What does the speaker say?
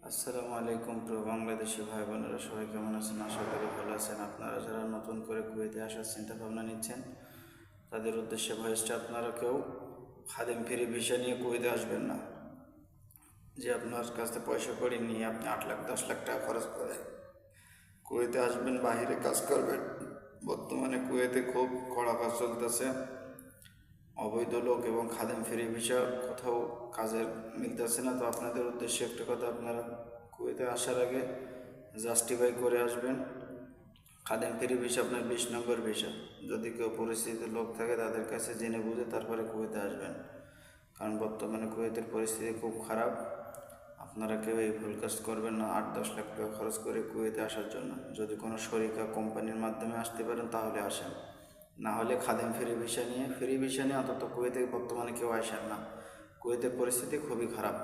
আসসালামু আলাইকুম প্রিয় বাংলাদেশি ভাই বোনেরা, সবাই কেমন আছেন? আশা করি ভালো আছেন। আপনারা যারা নতুন করে কুয়েতে আসার চিন্তা ভাবনা নিচ্ছেন তাদের উদ্দেশ্যে ভয়েসটা, আপনারা কেউ খাদেম ফ্রি ভিসা নিয়ে কুয়েতে আসবেন না। যে আপনার কাছে পয়সা করে নিয়ে আপনি 8 লাখ 10 লাখ টাকা খরচ করে কুয়েতে আসবেন, বাহিরে কাজ করবেন। বর্তমানে কুয়েতে খুব কড়া কাজ চলতেছে। অবৈধ লোক এবং খাদেম ফ্রি ভিসা কোথাও কাজের মিলতেছে না। তো আপনাদের উদ্দেশ্যে একটা কথা, আপনারা কুয়েতে আসার আগে জাস্টিফাই করে আসবেন। খাদেম ফ্রি ভিসা আপনার 20 নম্বর ভিসা। যদি কেউ পরিচিত লোক থাকে তাদের কাছে জেনে বুঝে তারপরে কুয়েতে আসবেন, কারণ বর্তমানে কুয়েতের পরিস্থিতি খুব খারাপ। আপনারা কেউ এই ভুল কাজ করবেন না 8-10 লাখ টাকা খরচ করে কুয়েতে আসার জন্য। যদি কোনো শরিকা কোম্পানির মাধ্যমে আসতে পারেন তাহলে আসেন, না হলে খাদেম ফ্রি ভিসা নিয়ে অন্তত কুয়েতে বর্তমানে কেউ আসেন না। কুয়েতের পরিস্থিতি খুবই খারাপ।